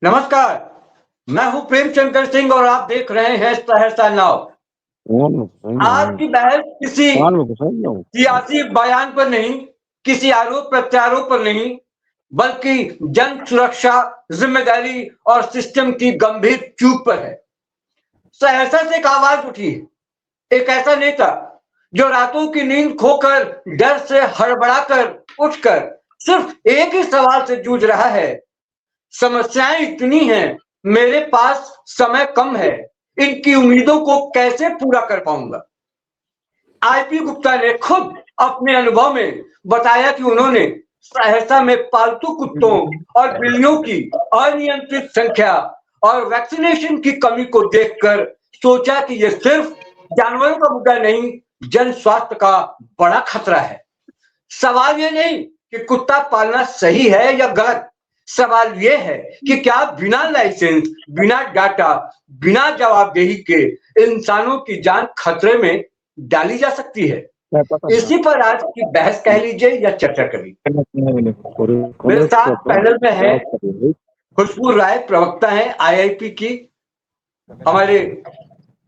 नमस्कार, मैं हूं प्रेमचंद्र सिंह और आप देख रहे हैं सहरसा नाउ। आज की बहस किसी सियासी बयान पर नहीं, किसी आरोप प्रत्यारोप पर नहीं, बल्कि जन सुरक्षा, जिम्मेदारी और सिस्टम की गंभीर चूक पर है। सहरसा से एक आवाज उठी, एक ऐसा नेता जो रातों की नींद खोकर, डर से हड़बड़ाकर उठकर सिर्फ एक ही सवाल से जूझ रहा है। समस्याएं इतनी हैं, मेरे पास समय कम है, इनकी उम्मीदों को कैसे पूरा कर पाऊंगा। आईपी गुप्ता ने खुद अपने अनुभव में बताया कि उन्होंने सहरसा में पालतू कुत्तों और बिल्लियों की अनियंत्रित संख्या और वैक्सीनेशन की कमी को देखकर सोचा कि यह सिर्फ जानवरों का मुद्दा नहीं, जन स्वास्थ्य का बड़ा खतरा है। सवाल ये नहीं कि कुत्ता पालना सही है या गलत, सवाल ये है कि क्या बिना लाइसेंस, बिना डाटा, बिना जवाबदेही के इंसानों की जान खतरे में डाली जा सकती है। इसी पर आज की बहस कह लीजिए या चर्चा करिए। मेरे साथ पैनल में है खुशबू राय, प्रवक्ता है आईआईपी की, हमारे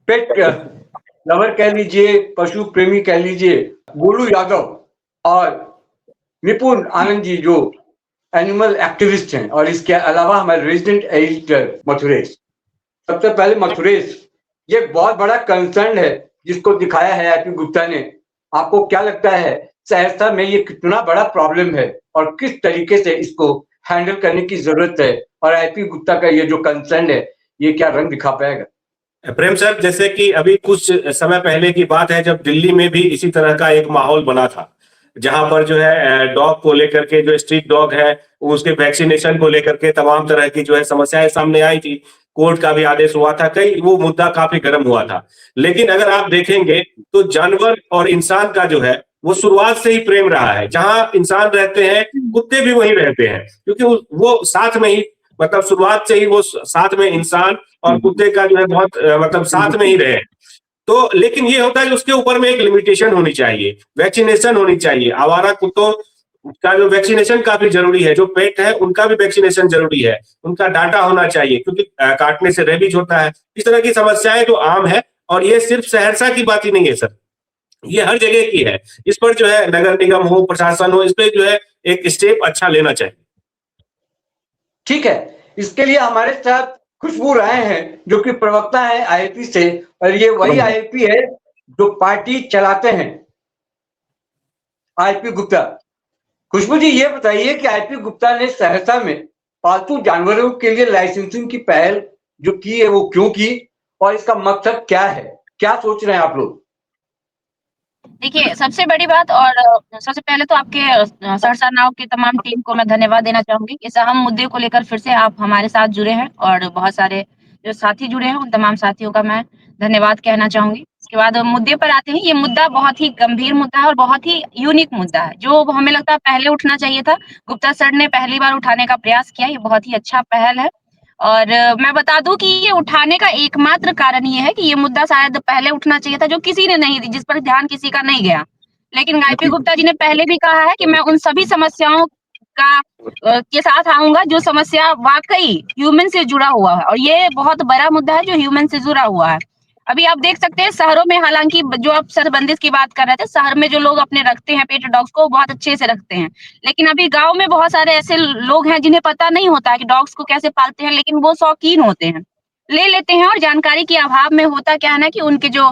पेट लवर कह लीजिए, पशु प्रेमी कह लीजिए, गोलू यादव, और निपुण आनंद जी जो एनिमल एक्टिविस्ट हैं, और इसके अलावा हमारे रेजिडेंट एडिटर मथुरेश। सबसे पहले मथुरेश, ये बहुत बड़ा कंसर्न है जिसको दिखाया है आईपी गुप्ता ने। आपको क्या लगता है सहरसा में ये कितना बड़ा प्रॉब्लम है और किस तरीके से इसको हैंडल करने की जरूरत है, और आईपी गुप्ता का ये जो कंसर्न है ये क्या रंग दिखा पाएगा? प्रेम सर, जैसे कि अभी कुछ समय पहले की बात है जब दिल्ली में भी इसी तरह का एक माहौल बना था, जहां पर जो है डॉग को लेकर के, जो स्ट्रीट डॉग है उसके वैक्सीनेशन को लेकर के तमाम तरह की जो है समस्याएं सामने आई थी। कोर्ट का भी आदेश हुआ था, कई वो मुद्दा काफी गर्म हुआ था। लेकिन अगर आप देखेंगे तो जानवर और इंसान का जो है वो शुरुआत से ही प्रेम रहा है। जहां इंसान रहते हैं कुत्ते भी वहीं रहते हैं, क्योंकि वो साथ में ही, मतलब शुरुआत से ही वो साथ में इंसान और कुत्ते का जो है बहुत मतलब साथ में ही रहे। तो लेकिन ये होता है कि उसके ऊपर में एक लिमिटेशन होनी चाहिए, वैक्सीनेशन होनी चाहिए। आवारा कुत्तों का जो वैक्सीनेशन काफी जरूरी है, जो पेट है उनका भी वैक्सीनेशन जरूरी है, उनका डाटा होना चाहिए, क्योंकि काटने से रेबीज होता है। इस तरह की समस्याएं तो आम है, और ये सिर्फ सहरसा की बात ही नहीं है सर, ये हर जगह की है। इस पर जो है नगर निगम हो, प्रशासन हो, इस पर जो है एक स्टेप अच्छा लेना चाहिए। ठीक है, इसके लिए हमारे साथ खुशबू राय हैं जो कि प्रवक्ता है आईआईपी से, और ये वही आईआईपी है जो पार्टी चलाते हैं, आईपी गुप्ता। खुशबू जी, ये बताइए कि आईपी गुप्ता ने सहरसा में पालतू जानवरों के लिए लाइसेंसिंग की पहल जो की है वो क्यों की, और इसका मकसद क्या है, क्या सोच रहे हैं आप लोग? देखिए, सबसे बड़ी बात, और सबसे पहले तो आपके सहरसा नाउ की तमाम टीम को मैं धन्यवाद देना चाहूँगी। इस अहम मुद्दे को लेकर फिर से आप हमारे साथ जुड़े हैं, और बहुत सारे जो साथी जुड़े हैं, उन तमाम साथियों का मैं धन्यवाद कहना चाहूँगी। उसके बाद मुद्दे पर आते हैं। ये मुद्दा बहुत ही गंभीर मुद्दा है और बहुत ही यूनिक मुद्दा है, जो हमें लगता है पहले उठना चाहिए था। गुप्ता सर ने पहली बार उठाने का प्रयास किया, ये बहुत ही अच्छा पहल है। और मैं बता दूँ कि ये उठाने का एकमात्र कारण ये है कि ये मुद्दा शायद पहले उठना चाहिए था, जो किसी ने नहीं दी, जिस पर ध्यान किसी का नहीं गया। लेकिन आईपी गुप्ता जी ने पहले भी कहा है कि मैं उन सभी समस्याओं का के साथ आऊँगा जो समस्या वाक़ई ह्यूमन से जुड़ा हुआ है, और ये बहुत बड़ा मुद्दा है जो ह्यूमन से जुड़ा हुआ है। अभी आप देख सकते हैं शहरों में, हालाँकि जो आप सर बंदिश की बात कर रहे थे, शहर में जो लोग अपने रखते हैं पेट डॉग्स को, बहुत अच्छे से रखते हैं। लेकिन अभी गाँव में बहुत सारे ऐसे लोग हैं जिन्हें पता नहीं होता है कि डॉग्स को कैसे पालते हैं, लेकिन वो शौकीन होते हैं, ले लेते हैं, और जानकारी के अभाव में होता क्या है ना कि उनके जो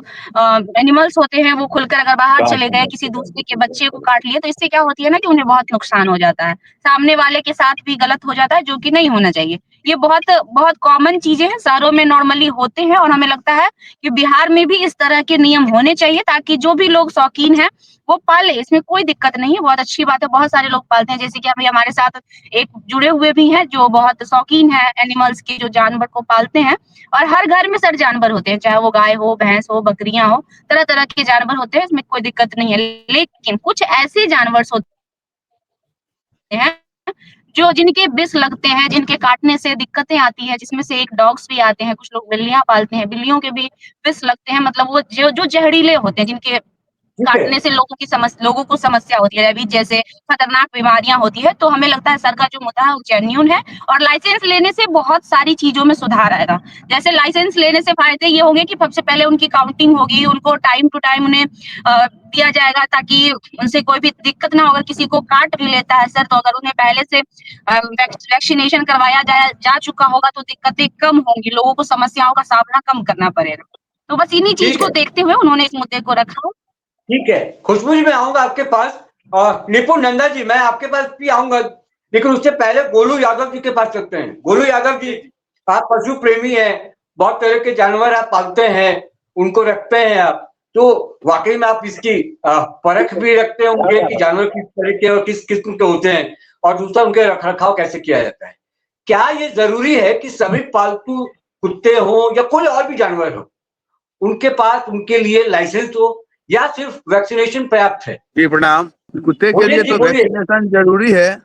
एनिमल्स होते हैं वो खुलकर अगर बाहर चले गए, किसी दूसरे के बच्चे को काट लिए, तो इससे क्या होती है ना कि उन्हें बहुत नुकसान हो जाता है। सामने वाले के साथ भी गलत हो जाता है, जो कि नहीं होना चाहिए। ये बहुत बहुत कॉमन चीज़ें हैं, शहरों में नॉर्मली होते हैं, और हमें लगता है कि बिहार में भी इस तरह के नियम होने चाहिए, ताकि जो भी लोग शौकीन हैं वो पाले, इसमें कोई दिक्कत नहीं है, बहुत अच्छी बात है। बहुत सारे लोग पालते हैं, जैसे कि अभी हमारे साथ एक जुड़े हुए भी हैं जो बहुत शौकीन हैं एनिमल्स के, जो जानवर को पालते हैं। और हर घर में सर जानवर होते हैं, चाहे वो गाय हो, भैंस हो, बकरियां हो, तरह-तरह के जानवर होते हैं, इसमें कोई दिक्कत नहीं है। लेकिन कुछ ऐसे जानवर होते हैं जो जिनके विष लगते हैं, जिनके काटने से दिक्कतें आती हैं, जिसमें से एक डॉग्स भी आते हैं, कुछ लोग बिल्लियाँ पालते हैं, बिल्लियों के भी विष लगते हैं, मतलब वो जो जो ज़हरीले होते हैं, जिनके काटने से लोगों को समस्या होती है, रेबीज जैसे खतरनाक बीमारियां होती है। तो हमें लगता है सर का जो मुद्दा है वो जेन्युइन है और लाइसेंस लेने से बहुत सारी चीजों में सुधार आएगा। जैसे लाइसेंस लेने से फायदे ये होंगे कि सबसे पहले उनकी काउंटिंग होगी, उनको टाइम टू टाइम उन्हें दिया जाएगा ताकि उनसे कोई भी दिक्कत ना हो। अगर किसी को काट भी लेता है सर, तो अगर उन्हें पहले से वैक्सीनेशन करवाया जा चुका होगा तो दिक्कतें कम होंगी, लोगों को समस्याओं का सामना कम करना पड़ेगा। तो बस इन्हीं चीज ठीक को है, देखते हुए उन्होंने इस मुद्दे को रखा। ठीक है। खुशबू जी मैं आऊंगा आपके पास, और निपुण नंदा जी मैं आपके पास भी आऊंगा, लेकिन उससे पहले गोलू यादव जी के पास चलते हैं। गोलू यादव जी, आप पशु प्रेमी हैं, बहुत तरह के जानवर आप पालते हैं, उनको रखते हैं आप, तो वाकई में आप इसकी परख भी रखते होंगे कि जानवर किस तरह के और किस किस्म के होते हैं, और दूसरा उनके रख रखाव कैसे किया जाता है। क्या ये जरूरी है कि सभी पालतू कुत्ते हों या कोई और भी जानवर हो, उनके पास उनके लिए लाइसेंस हो, या सिर्फ वैक्सीनेशन पर्याप्त है? जी प्रणाम। कुत्ते के लिए तो वैक्सीनेशन जरूरी है,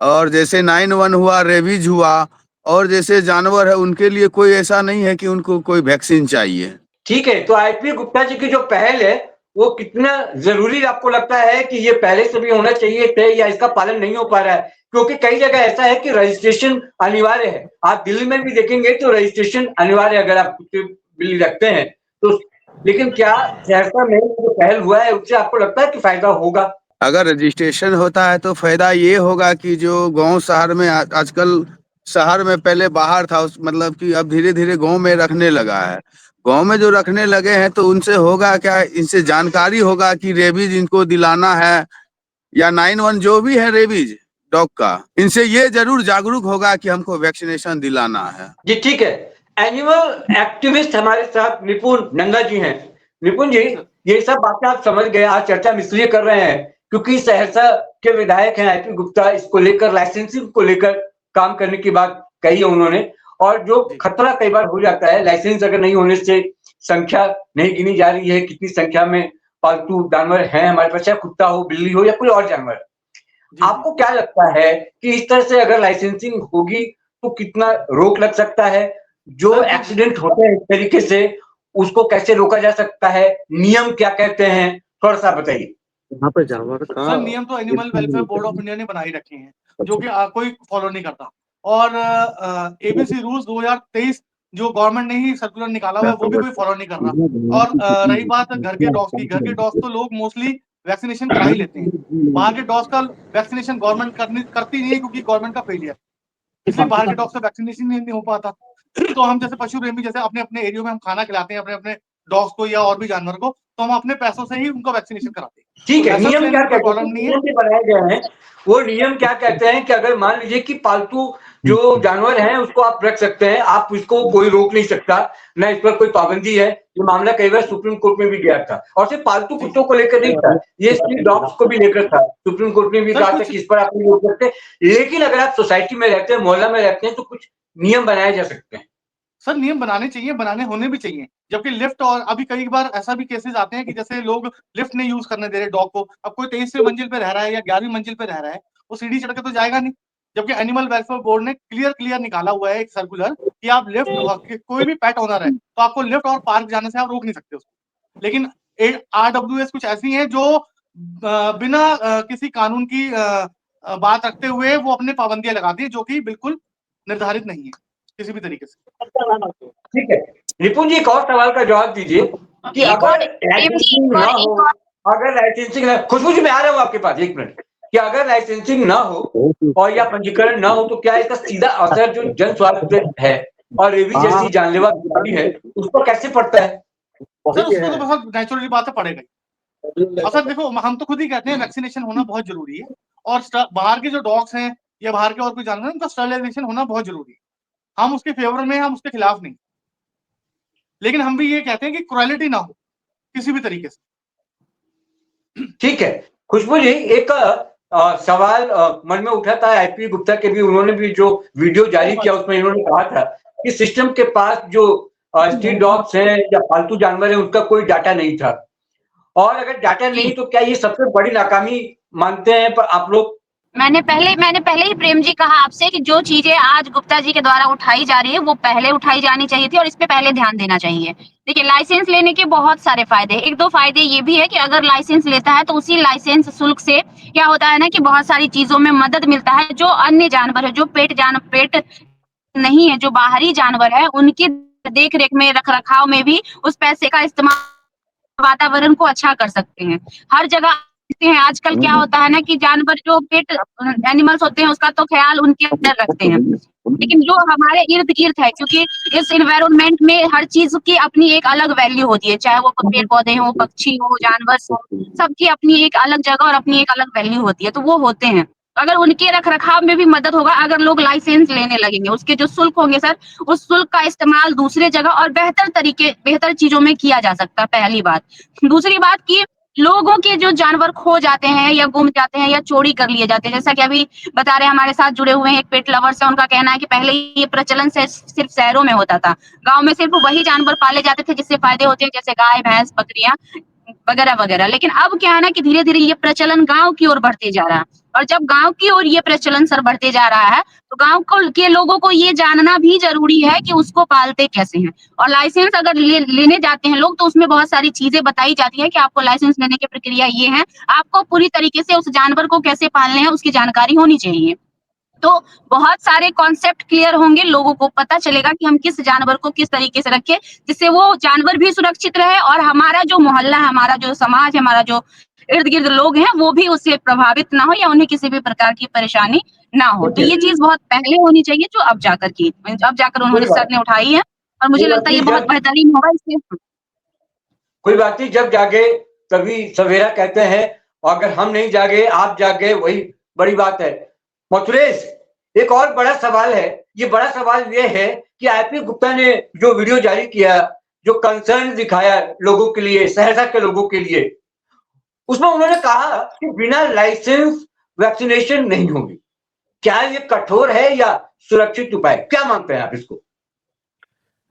और जैसे 9-1 हुआ, रेबीज हुआ, और जैसे जानवर है उनके लिए कोई ऐसा नहीं है कि उनको कोई वैक्सीन चाहिए। ठीक है, तो आईपी गुप्ता जी की जो पहल है वो कितना जरूरी आपको लगता है कि ये पहले से भी होना चाहिए थे, या इसका पालन नहीं हो पा रहा है? क्योंकि कई जगह ऐसा है कि रजिस्ट्रेशन अनिवार्य है, आप दिल्ली में भी देखेंगे तो रजिस्ट्रेशन अनिवार्य है अगर आप कुत्ते बिल्ली रखते हैं तो। लेकिन क्या सहरसा में जो पहल हुआ है उससे आपको लगता है कि फायदा होगा? अगर रजिस्ट्रेशन होता है तो फायदा ये होगा कि जो गांव शहर में आजकल, शहर में पहले बाहर था, मतलब कि अब धीरे धीरे गांव में रखने लगा है। गांव में जो रखने लगे हैं तो उनसे होगा क्या, इनसे जानकारी होगा कि रेबीज इनको दिलाना है, या 9-1 जो भी है रेबीज डॉग का, इनसे ये जरूर जागरूक होगा कि हमको वैक्सीनेशन दिलाना है। जी ठीक है। एनिमल एक्टिविस्ट हमारे साथ निपुण नंदा जी हैं। निपुण जी, ये सब बातें आप समझ गए, आज चर्चा हम इसलिए कर रहे हैं क्योंकि सहरसा के विधायक हैं आईपी गुप्ता, इसको लेकर लाइसेंसिंग को लेकर काम करने की बात कही है उन्होंने, और जो खतरा कई बार हो जाता है लाइसेंस अगर नहीं होने से, संख्या नहीं गिनी जा रही है कितनी संख्या में पालतू जानवर हैं हमारे पास, चाहे कुत्ता हो, बिल्ली हो या कोई और जानवर। आपको क्या लगता है कि इस तरह से अगर लाइसेंसिंग होगी तो कितना रोक लग सकता है? जो एक्सीडेंट होते हैं इस तरीके से उसको कैसे रोका जा सकता है? नियम क्या कहते हैं, थोड़ा सा बताइए। यहाँ पे जानवर का सर नियम तो animal welfare board of India ने बनाई रखे हैं, जो कि कोई फॉलो नहीं करता। और एबीसी रूल्स 2023 जो गवर्नमेंट ने ही सर्कुलर निकाला हुआ है वो भी कोई फॉलो नहीं कर रहा। और रही बात घर के डॉग्स की, घर के डॉग्स तो लोग मोस्टली वैक्सीनेशन करा ही लेते हैं। बाहर के डॉग्स का वैक्सीनेशन गवर्नमेंट करती नहीं है क्योंकि गवर्नमेंट का फेलियर, इसलिए बाहर के डॉग्स का वैक्सीनेशन नहीं हो पाता। तो हम जैसे पशु प्रेमी, जैसे अपने अपने एरिया में हम खाना खिलाते हैं अपने अपने डॉग्स को या और भी जानवर को, तो हम अपने पैसों से ही उनको वैक्सीनेशन कराते हैं। ठीक है, तो नियम क्या कहते हैं? नहीं है। नियम भी बनाए गए हैं, वो नियम क्या कहते हैं कि अगर मान लीजिए कि पालतू जो जानवर हैं उसको आप रख सकते हैं, आप इसको कोई रोक नहीं सकता, ना इस पर कोई पाबंदी है। ये मामला कई बार सुप्रीम कोर्ट में भी गया था, और सिर्फ पालतू कुत्तों को लेकर नहीं था, ये स्ट्रीट डॉग्स को भी लेकर था। सुप्रीम कोर्ट ने भी कहा था कि इस पर आप नहीं रोक सकते, लेकिन अगर आप सोसाइटी में रहते हैं, मोहल्ला में रहते हैं, तो कुछ नियम बनाए जा सकते हैं। सर नियम बनाने चाहिए, बनाने होने भी चाहिए। जबकि लिफ्ट, और अभी कई बार ऐसा भी केसेस आते हैं कि जैसे लोग लिफ्ट नहीं यूज करने दे रहे डॉग को। अब कोई 23वीं मंजिल पे रह रहा है या 11वीं मंजिल पे रह रहा है, वो सीढ़ी चढ़ के तो जाएगा नहीं। जबकि एनिमल वेलफेयर बोर्ड ने क्लियर निकाला हुआ है एक सर्कुलर कि आप लिफ्ट, कोई भी पेट ओनर है तो आपको लिफ्ट और पार्क जाने से आप रोक नहीं सकते उसको। लेकिन RWS कुछ ऐसी है जो बिना किसी कानून की बात रखते हुए वो अपने पाबंदियां लगाती है, जो कि बिल्कुल निर्धारित नहीं है किसी भी तरीके से। ठीक है, रिपुन जी एक और सवाल का जवाब दीजिए कि अगर लाइसेंसिंग ना हो, अगर लाइसेंसिंग ना, खुशबू जी मैं आ रहा हूँ आपके पास, एक मिनट, कि अगर लाइसेंसिंग ना हो और या पंजीकरण ना हो तो क्या इसका सीधा असर जो जन स्वास्थ्य है और रेबीज जैसी जानलेवा बीमारी है उस पर कैसे पड़ता है? सर उसको तो बहुत नेचुरली बात है, पड़ेगा। और सर देखो, हम तो खुद ही कहते हैं वैक्सीनेशन होना बहुत जरूरी है, और बाहर के जो डॉग्स हैं या बाहर के और कोई जानवर हैं उनका स्टरलाइजेशन होना बहुत जरूरी है। हम उसके फेवर में, हम उसके खिलाफ नहीं, लेकिन हम भी ये कहते हैं कि क्रुएलिटी ना हो किसी भी तरीके से। ठीक है, खुशबू जी एक सवाल मन में उठा था आईपी गुप्ता के भी, उन्होंने भी जो वीडियो जारी किया उसमें इन्होंने कहा था कि सिस्टम के पास जो स्ट्रीट डॉग्स हैं या पालतू जानवर हैं उनका कोई डाटा नहीं था, और अगर डाटा नहीं तो क्या ये सबसे बड़ी नाकामी मानते हैं पर आप लोग? मैंने पहले ही प्रेम जी कहा आपसे कि जो चीजें आज गुप्ता जी के द्वारा उठाई जा रही है वो पहले उठाई जानी चाहिए थी और इस पे पहले ध्यान देना चाहिए। देखिए, लाइसेंस लेने के बहुत सारे फायदे हैं। 1-2 फायदे ये भी है कि अगर लाइसेंस लेता है तो उसी लाइसेंस शुल्क से क्या होता है ना कि बहुत सारी चीज़ों में मदद मिलता है। जो अन्य जानवर है, जो पेट नहीं है, जो बाहरी जानवर है, उनकी देख-रेख में, रख-रखाव में भी उस पैसे का इस्तेमाल वातावरण को अच्छा कर सकते हैं। हर जगह देखते हैं आजकल क्या होता है ना कि जानवर जो पेट एनिमल्स होते हैं उसका तो ख़्याल उनके अंदर रखते हैं। लेकिन जो हमारे इर्द-गिर्द है, क्योंकि इस एनवायरनमेंट में हर चीज़ की अपनी एक अलग वैल्यू होती है, चाहे वो पेड़-पौधे हों, पक्षी हो, जानवर हो, सबकी अपनी एक अलग जगह और अपनी एक अलग वैल्यू होती है, तो वो होते हैं। अगर उनके रख-रखाव में भी मदद होगा, अगर लोग लाइसेंस लेने लगेंगे, उसके जो शुल्क होंगे सर, उस शुल्क का इस्तेमाल दूसरे जगह और बेहतर चीज़ों में किया जा सकता है, पहली बात। दूसरी बात कि लोगों के जो जानवर खो जाते हैं या गुम जाते हैं या चोरी कर लिए जाते हैं, जैसा कि अभी बता रहे हैं हमारे साथ जुड़े हुए हैं एक पेट लवर्स हैं, उनका कहना है कि पहले ये प्रचलन से सिर्फ शहरों में होता था। गाँव में सिर्फ वही जानवर पाले जाते थे जिससे फ़ायदे होते हैं, जैसे गाय, भैंस, बकरियाँ वगैरह-वगैरह। लेकिन अब क्या है ना कि धीरे-धीरे ये प्रचलन गाँव की ओर बढ़ते जा रहा है और जब गाँव की ओर ये प्रचलन सर बढ़ते जा रहा है, तो गाँव को के लोगों को ये जानना भी ज़रूरी है कि उसको पालते कैसे हैं और लाइसेंस अगर लेने जाते हैं लोग, तो उसमें बहुत सारी चीज़ें बताई जाती हैं कि आपको लाइसेंस लेने की प्रक्रिया ये है। आपको पूरी तरीके से उस जानवर को कैसे पालने हैं, उसकी जानकारी होनी चाहिए। तो बहुत सारे कॉन्सेप्ट क्लियर होंगे, लोगों को पता चलेगा कि हम किस जानवर को किस तरीके से रखें, जिससे वो जानवर भी सुरक्षित रहे और हमारा जो मोहल्ला है, हमारा जो समाज है, हमारा जो इर्द-गिर्द लोग हैं, वो भी उससे प्रभावित ना हो या उन्हें किसी भी प्रकार की परेशानी ना हो। तो ये चीज़ बहुत पहले होनी चाहिए जो अब जाकर की अब जाकर उन्होंने सर ने उठाई है और मुझे लगता है ये बहुत बेहतरीन होगा इससे कोई बात नहीं, जब जागे तभी सवेरा कहते हैं और अगर हम नहीं जागे, आप जागे, वही बड़ी बात है। मथुरेश, एक और बड़ा सवाल है। ये बड़ा सवाल ये है कि आईपी गुप्ता ने जो वीडियो जारी किया, जो कंसर्न दिखाया लोगों के लिए, सहरसा के लोगों के लिए, उसमें उन्होंने कहा कि बिना लाइसेंस वैक्सीनेशन नहीं होगी। क्या ये कठोर है या सुरक्षित उपाय? क्या मानते हैं आप इसको?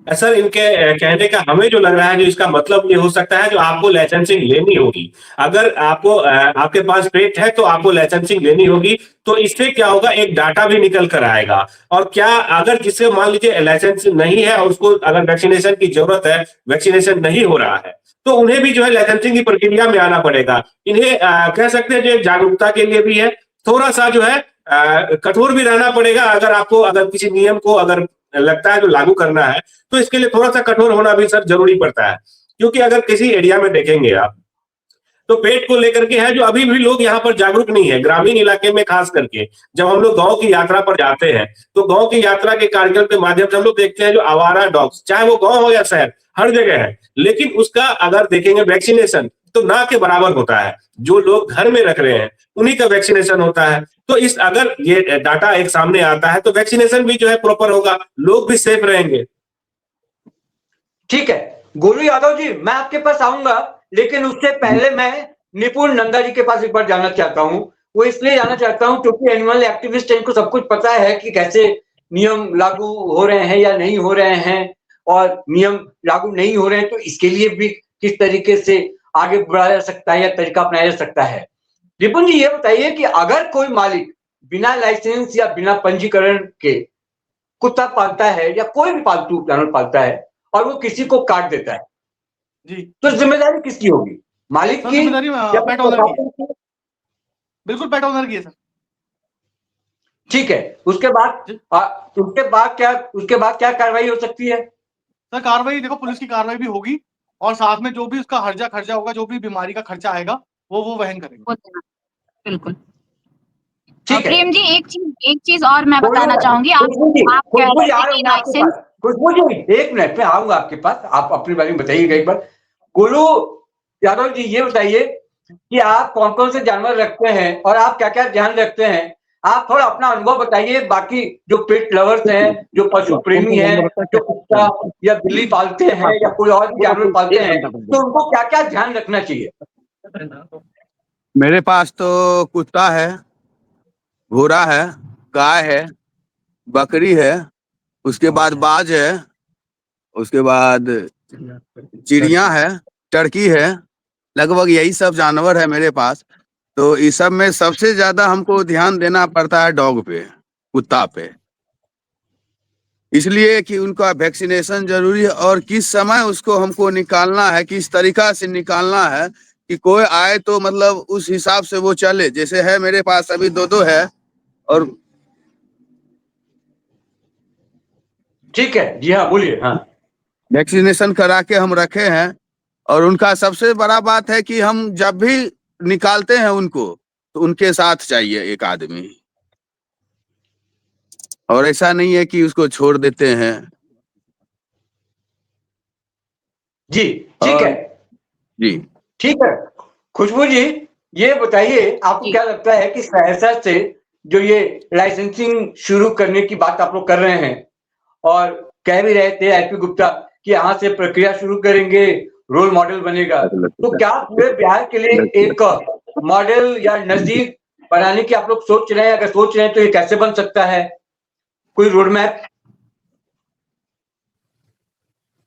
सर, इनके कहने का हमें जो लग रहा है, जो इसका मतलब ये हो सकता है, जो आपको लाइसेंसिंग लेनी होगी। अगर आपको आपके पास पेट है तो आपको लाइसेंसिंग लेनी होगी, तो इससे क्या होगा, एक डाटा भी निकल कर आएगा। और क्या अगर जिससे मान लीजिए लाइसेंस नहीं है और उसको अगर वैक्सीनेशन की जरूरत है, वैक्सीनेशन नहीं हो रहा है, तो उन्हें भी जो है लाइसेंसिंग की प्रक्रिया में आना पड़ेगा। इन्हें कह सकते हैं जो जागरूकता के लिए भी है, थोड़ा सा जो है कठोर भी रहना पड़ेगा। अगर किसी नियम को अगर लगता है जो लागू करना है, तो इसके लिए थोड़ा सा कठोर होना भी सर जरूरी पड़ता है। क्योंकि अगर किसी एरिया में देखेंगे आप, तो पेट को लेकर के है जो अभी भी लोग यहाँ पर जागरूक नहीं है, ग्रामीण इलाके में खास करके। जब हम लोग गांव की यात्रा पर जाते हैं, तो गांव की यात्रा के कार्यक्रम के माध्यम से हम लोग देखते हैं जो आवारा डॉग्स, चाहे वो गांव हो या शहर, हर जगह है। लेकिन उसका अगर देखेंगे वैक्सीनेशन तो ना के बराबर होता है। जो लोग घर में रख रहे हैं उन्हीं का वैक्सीनेशन होता है। तो इस अगर ये डाटा एक सामने आता है तो वैक्सीनेशन भी जो है प्रॉपर होगा, लोग भी सेफ रहेंगे। ठीक है गोलू यादव जी, मैं आपके पास आऊंगा, लेकिन उससे पहले मैं निपुण नंदा जी के पास एक बार जाना चाहता हूं। वो इसलिए जाना चाहता हूं क्योंकि एनिमल एक्टिविस्ट इनको सब कुछ पता है कि कैसे नियम लागू हो रहे हैं या नहीं हो रहे हैं, और नियम लागू नहीं हो रहे हैं तो इसके लिए भी किस तरीके से आगे बढ़ाया जा सकता है या तरीका अपनाया जा सकता है। निपुण जी, ये बताइए कि अगर कोई मालिक बिना लाइसेंस या बिना पंजीकरण के कुत्ता पालता है या कोई भी पालतू जानवर पालता है और वो किसी को काट देता है, जी, तो जिम्मेदारी किसकी होगी? मालिक सर की जिम्मेदारी या पेट ओनर की है। प्रशासन की? बिल्कुल पेट ओनर की है सर। ठीक है, उसके बाद क्या कार्रवाई हो सकती है? सर कार्रवाई देखो, पुलिस की कार्रवाई भी होगी और साथ में जो भी उसका हर्जा खर्चा होगा, जो भी बीमारी का खर्चा आएगा, वो वहन करेगा। बिल्कुल। ठीक है। प्रेम जी, एक चीज और मैं बताना चाहूंगी। आप कह खुशबू रहे जी आ थे रहा कि हूं मैं आपके लाइसेंस, पास। खुशबू जी, एक मिनट में आऊंगा आपके पास, आप अपने बारे में बताइएगा एक बार। गोलू यादव जी, ये बताइए कि आप कौन कौन से जानवर रखते हैं और आप क्या क्या ध्यान रखते हैं? आप थोड़ा अपना अनुभव बताइए। बाकी जो पेट लवर्स हैं, जो पशु प्रेमी हैं, जो कुत्ता या बिल्ली पालते हैं या कोई और भी जानवर पालते हैं, तो उनको क्या क्या ध्यान रखना चाहिए? मेरे पास तो कुत्ता है, घोड़ा है, गाय है, बकरी है, उसके बाद बाज है, उसके बाद चिड़िया है, टर्की है, लगभग यही सब जानवर है मेरे पास। तो इस सब में सबसे ज्यादा हमको ध्यान देना पड़ता है डॉग पे, कुत्ता पे। इसलिए कि उनका वैक्सीनेशन जरूरी है, और किस समय उसको हमको निकालना है, किस तरीका से निकालना है कि कोई आए तो मतलब उस हिसाब से वो चले। जैसे है मेरे पास अभी 2 है, और ठीक है, जी हाँ बोलिए। हाँ, वैक्सीनेशन करा के हम रखे हैं, और उनका सबसे बड़ा बात है कि हम जब भी निकालते हैं उनको, तो उनके साथ चाहिए एक आदमी, और ऐसा नहीं है कि उसको छोड़ देते हैं। जी ठीक है, जी ठीक है। खुशबू जी, ये बताइए आपको जी। क्या लगता है कि सहरसा से जो ये लाइसेंसिंग शुरू करने की बात आप लोग कर रहे हैं, और कह भी रहे थे आईपी गुप्ता कि यहाँ से प्रक्रिया शुरू करेंगे, रोल मॉडल बनेगा, तो क्या पूरे बिहार के लिए एक मॉडल या नजदीक बनाने की आप लोग सोच रहे हैं? अगर सोच रहे हैं तो ये कैसे बन सकता है, कोई रोड मैप?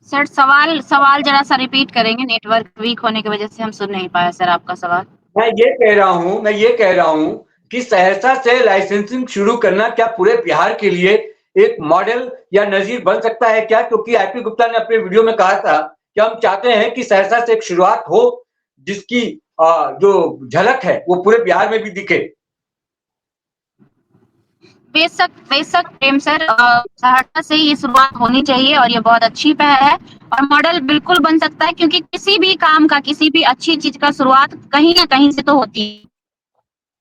सर सवाल जरा सा रिपीट करेंगे, नेटवर्क वीक होने की वजह से हम सुन नहीं पाए सर आपका सवाल। मैं ये कह रहा हूं कि सहरसा से लाइसेंसिंग शुरू करना क्या पूरे बिहार के लिए एक मॉडल या नजीर बन सकता है क्या? क्योंकि आईपी गुप्ता ने अपने वीडियो में कहा था कि हम चाहते हैं कि सहरसा से एक शुरुआत हो जिसकी जो झलक है वो पूरे बिहार में भी दिखे। बेशक प्रेम सर, सहरसा से ये शुरुआत होनी चाहिए और ये बहुत अच्छी पहल है, और मॉडल बिल्कुल बन सकता है, क्योंकि किसी भी काम का, किसी भी अच्छी चीज का शुरुआत कहीं ना कहीं से तो होती है।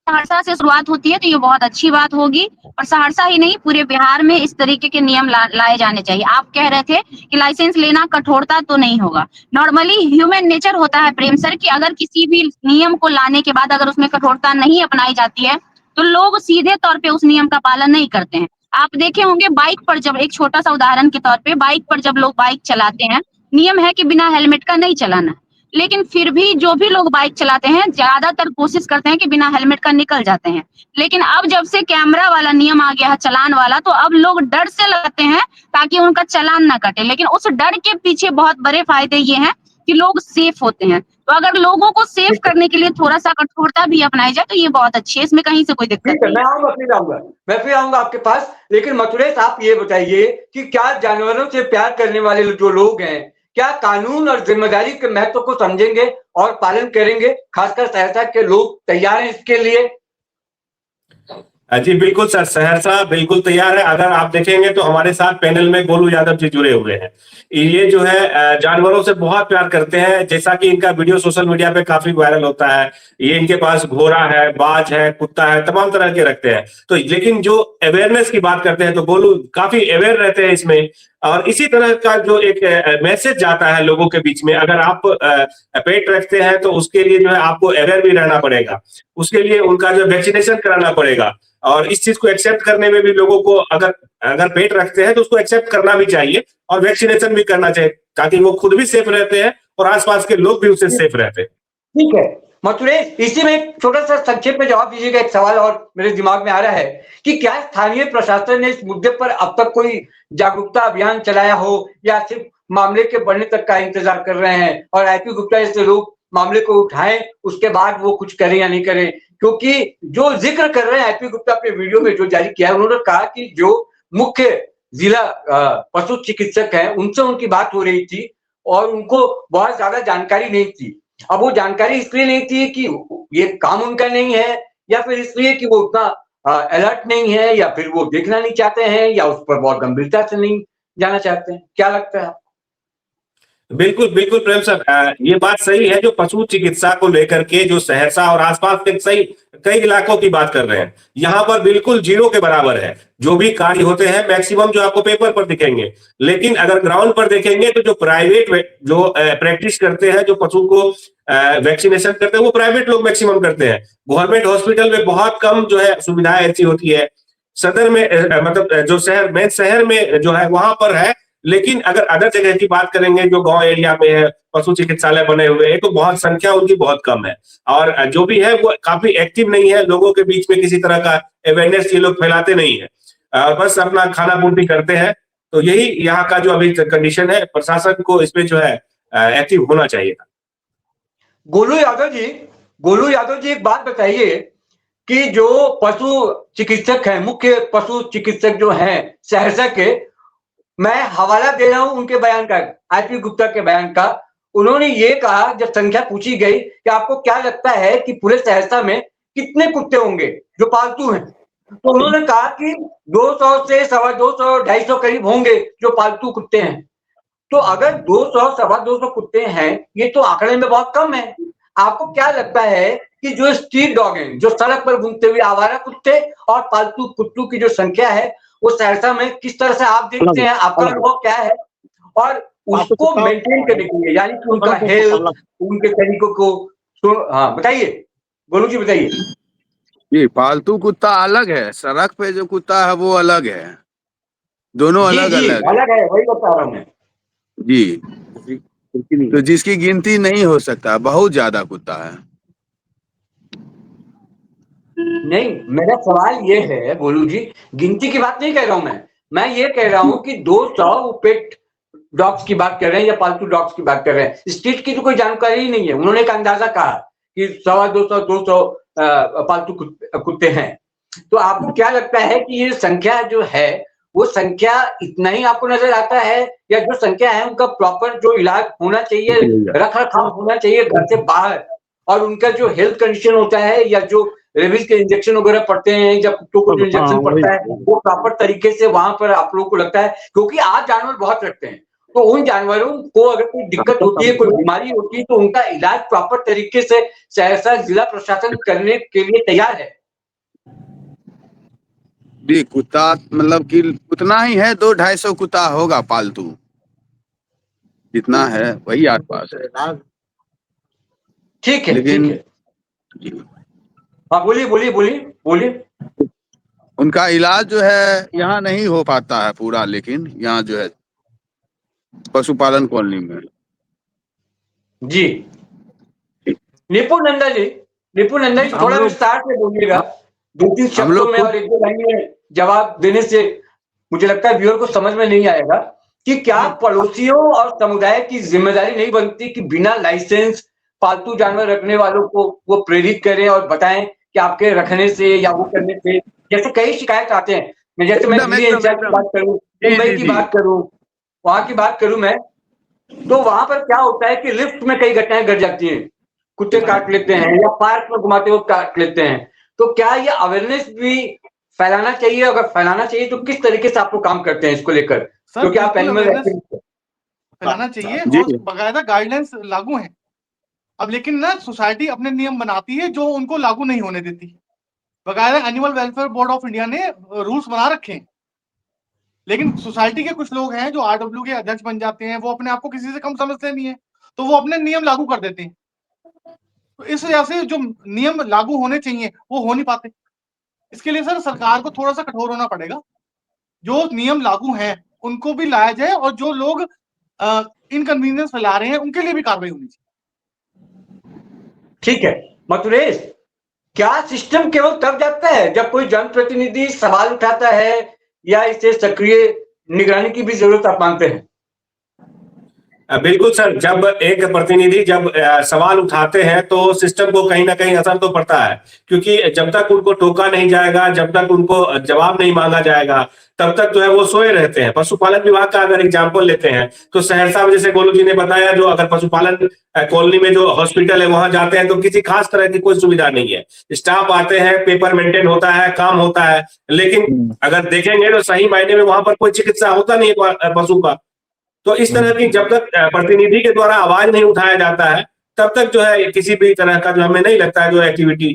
सहरसा से शुरुआत होती है तो ये बहुत अच्छी बात होगी, और सहरसा ही नहीं पूरे बिहार में इस तरीके के नियम लाए जाने चाहिए। आप कह रहे थे कि लाइसेंस लेना कठोरता तो नहीं होगा, नॉर्मली ह्यूमन नेचर होता है प्रेम सर कि अगर किसी भी नियम को लाने के बाद अगर उसमें कठोरता नहीं अपनाई जाती है तो लोग सीधे तौर पे उस नियम का पालन नहीं करते हैं। आप देखे होंगे बाइक पर, जब एक छोटा सा उदाहरण के तौर पे, बाइक पर जब लोग बाइक चलाते हैं, नियम है कि बिना हेलमेट का नहीं चलाना, लेकिन फिर भी जो भी लोग बाइक चलाते हैं ज्यादातर कोशिश करते हैं कि बिना हेलमेट का निकल जाते हैं। लेकिन अब जब से कैमरा वाला नियम आ गया है, चालान वाला, तो अब लोग डर से लगाते हैं ताकि उनका चालान ना कटे, लेकिन उस डर के पीछे बहुत बड़े फायदे ये हैं कि लोग सेफ होते हैं। तो अगर लोगों को सेफ करने के लिए थोड़ा सा कठोरता भी अपनाई जाए तो ये बहुत अच्छी है, इसमें कहीं से कोई दिक्कत ठीक है, नहीं है। मैं फिर आऊंगा आपके पास, लेकिन मथुरेश आप ये बताइए कि क्या जानवरों से प्यार करने वाले जो लोग हैं, क्या कानून और जिम्मेदारी के महत्व को समझेंगे और पालन करेंगे? खासकर सहरसा के लोग तैयार हैं इसके लिए? जी बिल्कुल सर, सहरसा बिल्कुल तैयार है। अगर आप देखेंगे तो हमारे साथ पैनल में गोलू यादव जी जुड़े हुए हैं। ये जो है जानवरों से बहुत प्यार करते हैं, जैसा कि इनका वीडियो सोशल मीडिया पे काफी वायरल होता है। ये इनके पास घोड़ा है, बाज है, कुत्ता है, तमाम तरह के रखते हैं। तो लेकिन जो अवेयरनेस की बात करते हैं तो गोलू काफी अवेयर रहते हैं इसमें, और इसी तरह का जो एक मैसेज जाता है लोगों के बीच में, अगर आप पेट रखते हैं तो उसके लिए जो है आपको अवेयर भी रहना पड़ेगा, उसके लिए उनका जो वैक्सीनेशन कराना पड़ेगा, और इस चीज को एक्सेप्ट करने में भी लोगों को, अगर अगर पेट रखते हैं तो उसको एक्सेप्ट करना भी चाहिए और वैक्सीनेशन भी करना चाहिए, ताकि वो खुद भी सेफ रहते हैं और आसपास के लोग भी उससे सेफ रहते हैं। ठीक है मथुरेश, इसी में एक छोटा सा संक्षेप में जवाब दीजिएगा। एक सवाल और मेरे दिमाग में आ रहा है कि क्या स्थानीय प्रशासन ने इस मुद्दे पर अब तक कोई जागरूकता अभियान चलाया हो, या सिर्फ मामले के बढ़ने तक का इंतजार कर रहे हैं और आईपी गुप्ता जैसे लोग मामले को उठाएं उसके बाद वो कुछ करें या नहीं करें? क्योंकि जो जिक्र कर रहे हैं आईपी गुप्ता अपने वीडियो में जो जारी किया है, उन्होंने कहा कि जो मुख्य जिला पशु चिकित्सक हैं उनसे उनकी बात हो रही थी और उनको बहुत ज्यादा जानकारी नहीं थी। अब वो जानकारी इसलिए नहीं थी कि ये काम उनका नहीं है, या फिर इसलिए कि वो उतना अलर्ट नहीं है, या फिर वो देखना नहीं चाहते हैं, या उस पर बहुत गंभीरता से नहीं जाना चाहते हैं? क्या लगता है? बिल्कुल बिल्कुल प्रेम सर, ये बात सही है जो पशु चिकित्सा को लेकर के जो सहरसा और आसपास के सही कई इलाकों की बात कर रहे हैं, यहाँ पर बिल्कुल जीरो के बराबर है। जो भी कार्य होते हैं मैक्सिमम जो आपको पेपर पर दिखेंगे, लेकिन अगर ग्राउंड पर देखेंगे तो जो प्राइवेट जो प्रैक्टिस करते हैं, जो पशु को वैक्सीनेशन करते हैं, वो प्राइवेट लोग मैक्सिमम करते हैं। गवर्नमेंट हॉस्पिटल में बहुत कम जो है सुविधाएं ऐसी होती है। सदर में मतलब जो शहर में जो है वहां पर है, लेकिन अगर अदर जगह की बात करेंगे जो गांव एरिया में है, पशु चिकित्सालय बने हुए हैं, तो बहुत संख्या उनकी बहुत कम है, और जो भी है वो काफी एक्टिव नहीं है। लोगों के बीच में किसी तरह का अवेयरनेस ये लोग फैलाते नहीं है, बस अपना खाना पूर्ति करते हैं। तो यही यहाँ का जो अभी कंडीशन है, प्रशासन को इसमें जो है एक्टिव होना चाहिए था। गोलू यादव जी एक बात बताइए कि जो पशु चिकित्सक हैं, मुख्य पशु चिकित्सक जो हैं सहरसा के, मैं हवाला दे रहा हूं उनके बयान का, आईपी गुप्ता के बयान का। उन्होंने ये कहा, जब संख्या पूछी गई कि आपको क्या लगता है कि पूरे सहरसा में कितने कुत्ते होंगे जो पालतू हैं, तो उन्होंने कहा कि 200 से 250, 250 करीब होंगे जो पालतू कुत्ते हैं। तो अगर 200, 250 कुत्ते हैं, ये तो आंकड़े में बहुत कम है। आपको क्या लगता है कि जो स्ट्रीट डॉग हैं, जो सड़क पर घूमते हुए आवारा कुत्ते और पालतू कुत्तों की जो संख्या है, वो सहरसा में किस तरह से आप देखते हैं? आपका अनुभव क्या है? और उसको मेंटेन करने के लिए, यानी कि उनका हेल्थ, उनके तरीकों को हाँ बताइए, गोलू जी बताइए। ये पालतू कुत्ता अलग है, सड़क पे जो कुत्ता है वो अलग है, दोनों अलग अलग अलग है, वही बता रहा हूं मैं जी। तो जिसकी गिनती नहीं हो सकता, बहुत ज्यादा कुत्ता है। नहीं, मेरा सवाल ये है गोलू जी, गिनती की बात नहीं कह रहा हूं मैं ये कह रहा हूं कि 200 पेट डॉग्स की बात कर रहे हैं या पालतू डॉग्स की बात कर रहे हैं। स्ट्रीट की तो कोई जानकारी ही नहीं है। उन्होंने एक अंदाजा कहा कि 200 पालतू कुत्ते हैं। तो आपको क्या लगता है कि ये संख्या जो है, वो संख्या इतना ही आपको नजर आता है, या जो संख्या है उनका प्रॉपर जो इलाज होना चाहिए, रख रखाव होना चाहिए घर से बाहर, और उनका जो हेल्थ कंडीशन होता है, या जो रेबीज के इंजेक्शन वगैरह पड़ते हैं, या कुत्तों को जो इंजेक्शन पड़ता है, वो प्रॉपर तरीके से वहां पर आप लोगों को लगता है? क्योंकि आप जानवर बहुत रखते हैं, तो उन जानवरों को अगर कोई दिक्कत होती है, कोई बीमारी होती है, तो उनका इलाज प्रॉपर तरीके से सहरसा जिला प्रशासन करने के लिए तैयार है? जी, कुत्ता मतलब कि उतना ही है, 200-250 कुत्ता होगा पालतू, जितना है वही आस पास है। ठीक है, लेकिन ठीक है। हाँ बोलिए बोलिए बोलिए बोलिए। उनका इलाज जो है यहाँ नहीं हो पाता है पूरा, लेकिन यहाँ जो है पशुपालन कॉलोनी में। जी निपुण नंदा जी थोड़ा विस्तार से बोलिएगा, 2-3 शब्दों में और 1-2 लाइन में जवाब देने से मुझे लगता है व्यूअर को समझ में नहीं आएगा कि क्या पड़ोसियों और समुदाय की जिम्मेदारी नहीं बनती कि बिना लाइसेंस पालतू जानवर रखने वालों को वो प्रेरित करें और बताएं कि आपके रखने से या वो करने से, जैसे कई शिकायत आते हैं। मैं दिल्ली एनसीआर की बात करूं, मुंबई की बात करूं, वहां की बात करूं मैं, तो वहां पर क्या होता है कि लिफ्ट में कई घटनाएं घट जाती हैं, कुत्ते काट लेते हैं या पार्क में घुमाते हुए काट लेते हैं। तो क्या ये अवेयरनेस भी फैलाना चाहिए? अगर फैलाना चाहिए तो किस तरीके से आप लोग काम करते हैं इसको लेकर? क्योंकि आप एनिमल फैलाना चाहिए और बाकायदा गाइडलाइंस लागू हैं। अब लेकिन ना सोसाइटी अपने नियम बनाती है जो उनको लागू नहीं होने देती। बाकायदा animal welfare board of India ने रूल्स बना रखे हैं, लेकिन सोसाइटी के कुछ लोग हैं जो आरडब्ल्यू के अध्यक्ष बन जाते हैं, वो अपने आप को किसी से कम समझते नहीं है, तो वो अपने नियम लागू कर देते हैं। तो इस वजह से जो नियम लागू होने चाहिए वो हो नहीं पाते। इसके लिए सर सरकार को थोड़ा सा कठोर होना पड़ेगा, जो नियम लागू हैं उनको भी लाया जाए, और जो लोग इनकन्वीनियंस फैला रहे हैं उनके लिए भी कार्रवाई होनी चाहिए। ठीक है मथुरेश, क्या सिस्टम केवल तब जाता है जब कोई जनप्रतिनिधि सवाल उठाता है, या इसे सक्रिय निगरानी की भी जरूरत आप मानते हैं? बिल्कुल सर, जब एक प्रतिनिधि जब सवाल उठाते हैं तो सिस्टम को कहीं ना कहीं असर तो पड़ता है, क्योंकि जब तक उनको टोका नहीं जाएगा, जब तक उनको जवाब नहीं मांगा जाएगा, तब तक जो है वो सोए रहते हैं। पशुपालन विभाग का अगर एग्जाम्पल लेते हैं तो सहरसा में जैसे गोलू जी ने बताया, जो अगर पशुपालन कॉलोनी में जो हॉस्पिटल है वहां जाते हैं तो किसी खास तरह की कोई सुविधा नहीं है। स्टाफ आते हैं, पेपर मेंटेन होता है, काम होता है, लेकिन अगर देखेंगे तो सही मायने में वहां पर कोई चिकित्सा होता नहीं है पशु का। तो इस तरह की जब तक प्रतिनिधि के द्वारा आवाज नहीं उठाया जाता है, तब तक जो है किसी भी तरह का जो हमें नहीं लगता है जो एक्टिविटी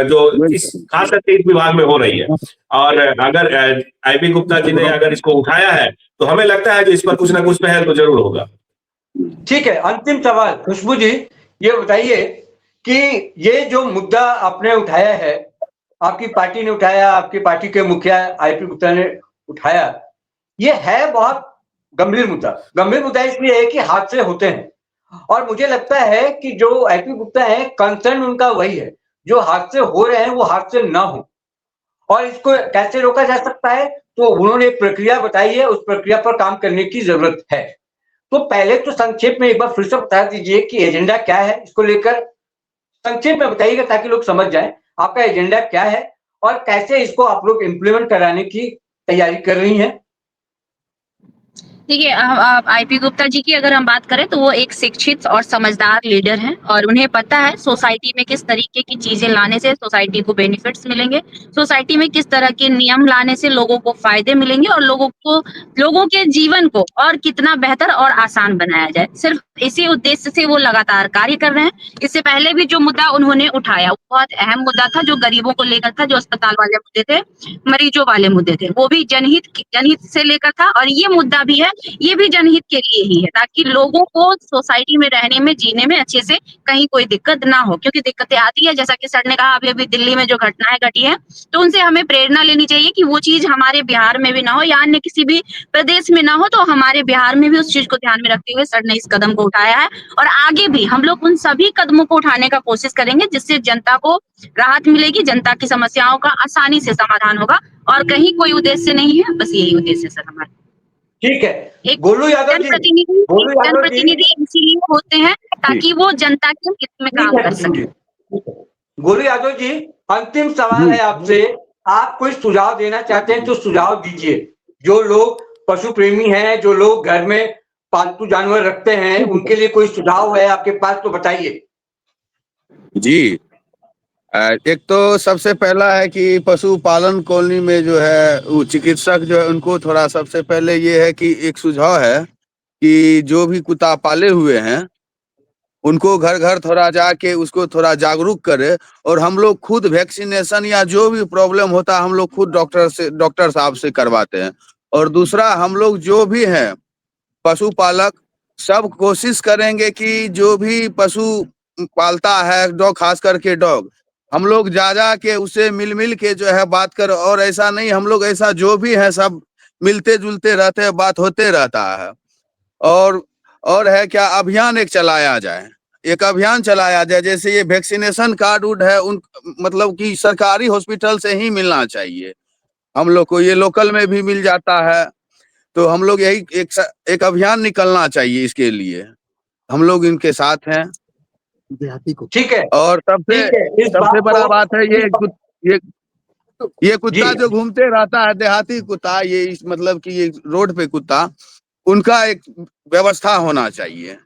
जो इस खास करके इस विभाग में हो रही है। और अगर आईपी गुप्ता जी ने अगर इसको उठाया है तो हमें लगता है कि इस पर कुछ ना कुछ पहल तो जरूर होगा। ठीक है, अंतिम सवाल खुशबू जी, ये बताइए कि ये जो मुद्दा आपने उठाया है, आपकी पार्टी ने उठाया, आपकी पार्टी के मुखिया आईपी गुप्ता ने उठाया, ये है बहुत गंभीर मुद्दा इसलिए है कि हादसे होते हैं, और मुझे लगता है कि जो आईपी गुप्ता है, कंसर्न उनका वही है, जो हादसे हो रहे हैं वो हादसे ना हो, और इसको कैसे रोका जा सकता है। तो उन्होंने एक प्रक्रिया बताई है, उस प्रक्रिया पर काम करने की जरूरत है। तो पहले तो संक्षेप में एक बार फिर से बता दीजिए कि एजेंडा क्या है, इसको लेकर संक्षेप में बताइएगा ताकि लोग समझ जाएं आपका एजेंडा क्या है और कैसे इसको आप लोग इम्प्लीमेंट कराने की तैयारी कर रही हैं। देखिए आईपी गुप्ता जी की अगर हम बात करें तो वो एक शिक्षित और समझदार लीडर हैं और उन्हें पता है सोसाइटी में किस तरीके की चीजें लाने से सोसाइटी को बेनिफिट्स मिलेंगे, सोसाइटी में किस तरह के नियम लाने से लोगों को फायदे मिलेंगे और लोगों के जीवन को और कितना बेहतर और आसान बनाया जाए। सिर्फ इसी उद्देश्य से वो लगातार कार्य कर रहे हैं। इससे पहले भी जो मुद्दा उन्होंने उठाया वो बहुत अहम मुद्दा था, जो गरीबों को लेकर था, जो अस्पताल वाले मुद्दे थे, मरीजों वाले मुद्दे थे, वो भी जनहित से लेकर था और ये मुद्दा भी है, ये भी जनहित के लिए ही है, ताकि लोगों को सोसाइटी में रहने में, जीने में अच्छे से कहीं कोई दिक्कत ना हो, क्योंकि दिक्कतें आती है, जैसा कि सर ने कहा अभी दिल्ली में जो घटनाएं घटी है, तो उनसे हमें प्रेरणा लेनी चाहिए कि वो चीज हमारे बिहार में भी ना हो या अन्य किसी भी प्रदेश में ना हो, तो हमारे बिहार में भी उस चीज को ध्यान में रखते हुए सर ने इस कदम को उठाया है और आगे भी हम लोग उन सभी कदमों को उठाने का कोशिश करेंगे जिससे जनता को राहत मिलेगी, जनता की समस्याओं का आसानी से समाधान होगा और कहीं कोई उद्देश्य नहीं है, बस यही उद्देश्य सर हमारा। ठीक है, एक गोलू यादव जी, जनप्रतिनिधि इसीलिए होते हैं ताकि वो जनता के हित में काम कर सके। गोलू यादव जी, अंतिम सवाल है आपसे, आप कोई सुझाव देना चाहते हैं तो सुझाव दीजिए। जो लोग पशु प्रेमी हैं, जो लोग घर में पालतू जानवर रखते हैं, उनके लिए कोई सुझाव है आपके पास तो बताइए। जी, एक तो सबसे पहला है कि पशुपालन कॉलोनी में जो है वो चिकित्सक जो है उनको थोड़ा सबसे पहले ये है कि एक सुझाव है कि जो भी कुत्ता पाले हुए हैं उनको घर घर थोड़ा जाके उसको थोड़ा जागरूक करे और हम लोग खुद वैक्सीनेशन या जो भी प्रॉब्लम होता है हम लोग खुद डॉक्टर साहब से करवाते हैं। और दूसरा, हम लोग जो भी हैं पशुपालक सब कोशिश करेंगे कि जो भी पशु पालता है, डॉग खास करके डॉग, हम लोग जा के उसे मिल के जो है बात कर, और ऐसा नहीं, हम लोग ऐसा जो भी है सब मिलते जुलते रहते हैं, बात होते रहता है। और है क्या, अभियान एक चलाया जाए, एक अभियान चलाया जाए, जैसे ये वैक्सीनेशन कार्ड उड है उन मतलब कि सरकारी हॉस्पिटल से ही मिलना चाहिए हम लोग को, ये लोकल में भी मिल जाता है, तो हम लोग यही एक अभियान निकलना चाहिए इसके लिए, हम लोग इनके साथ हैं। ठीक है, और सबसे बड़ा बात है ये कुत्ता जो घूमते रहता है, देहाती कुत्ता, ये मतलब कि ये रोड पे कुत्ता, उनका एक व्यवस्था होना चाहिए।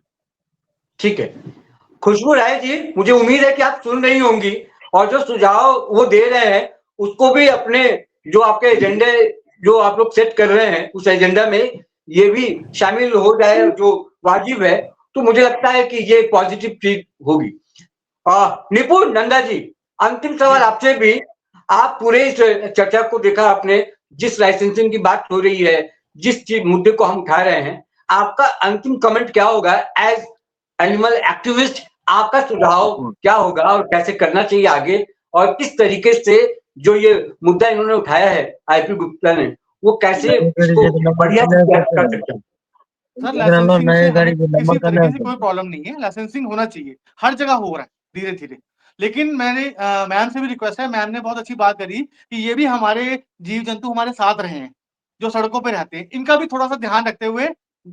ठीक है, खुशबू राय जी, मुझे उम्मीद है कि आप सुन रही होंगी और जो सुझाव वो दे रहे हैं उसको भी अपने जो आपके एजेंडे जो आप लोग सेट कर रहे हैं उस एजेंडा में ये भी शामिल हो जाए जो वाजिब है, तो मुझे लगता है कि ये पॉजिटिव चीज होगी। निपुण नंदा जी, अंतिम सवाल आपसे भी, आप पूरे इस चर्चा को देखा आपने, जिस लाइसेंसिंग की बात हो रही है, जिस चीज मुद्दे को हम उठा रहे हैं, आपका अंतिम कमेंट क्या होगा एज एनिमल एक्टिविस्ट? आपका सुझाव क्या होगा और कैसे करना चाहिए आगे, और किस तरीके से जो ये मुद्दा इन्होंने उठाया है आईपी गुप्ता ने, वो कैसे इसको बढ़िया से कर सकते हैं? सर लाइसेंसिंग से किसी तरीके से कोई प्रॉब्लम नहीं है, लाइसेंसिंग होना चाहिए, हर जगह हो रहा है धीरे धीरे। लेकिन मैंने मैम से भी रिक्वेस्ट है, मैम ने बहुत अच्छी बात करी कि ये भी हमारे जीव जंतु हमारे साथ रहे हैं जो सड़कों पे रहते हैं, इनका भी थोड़ा सा ध्यान रखते हुए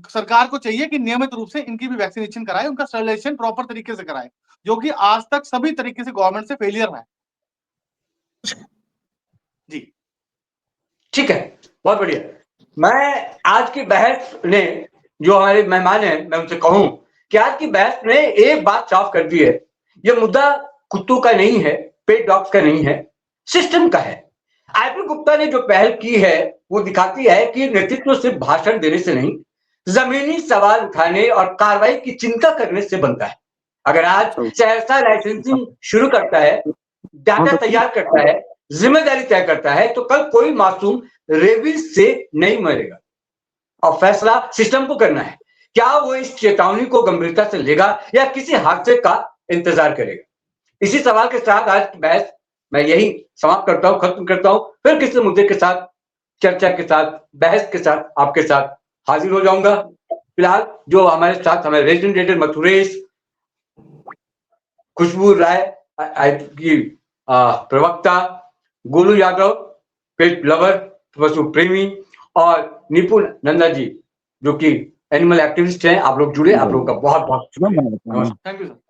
सरकार को चाहिए कि नियमित रूप से इनकी भी वैक्सीनेशन कराए, उनका स्टरलाइजेशन प्रॉपर तरीके से कराए, जो कि आज तक सभी तरीके से गवर्नमेंट से फेलियर रहा है। जी ठीक है, बहुत बढ़िया। मैं आज की बहस ने, जो हमारे मेहमान हैं, मैं उनसे कहूं कि आज की बहस ने एक बात साफ कर दी है, ये मुद्दा कुत्तों का नहीं है, पेट डॉग्स का नहीं है, सिस्टम का है। आईपी गुप्ता ने जो पहल की है वो दिखाती है कि नेतृत्व सिर्फ भाषण देने से नहीं, जमीनी सवाल उठाने और कार्रवाई की चिंता करने से बनता है। अगर आज सहरसा लाइसेंसिंग शुरू करता है, डाटा तैयार करता है, जिम्मेदारी तय करता है, तो कल कोई मासूम रेबीज से नहीं मरेगा। और फैसला सिस्टम को करना है, क्या वो इस चेतावनी को गंभीरता से लेगा या किसी हादसे का इंतजार करेगा। इसी सवाल के साथ आज की बहस मैं यही समाप्त करता हूं, खत्म करता हूं। फिर किसी मुद्दे के साथ, चर्चा के साथ, बहस के साथ आपके साथ हाजिर हो जाऊंगा। फिलहाल जो हमारे साथ हमारे रेजिडेंट मथुरेश, खुशबू राय की प्रवक्ता, गोलू यादव पेट लवर, पशु प्रेमी, और निपुण नंदा जी जो कि एनिमल एक्टिविस्ट हैं, आप लोग जुड़े, आप लोगों का बहुत बहुत शुक्रिया। Thank you sir.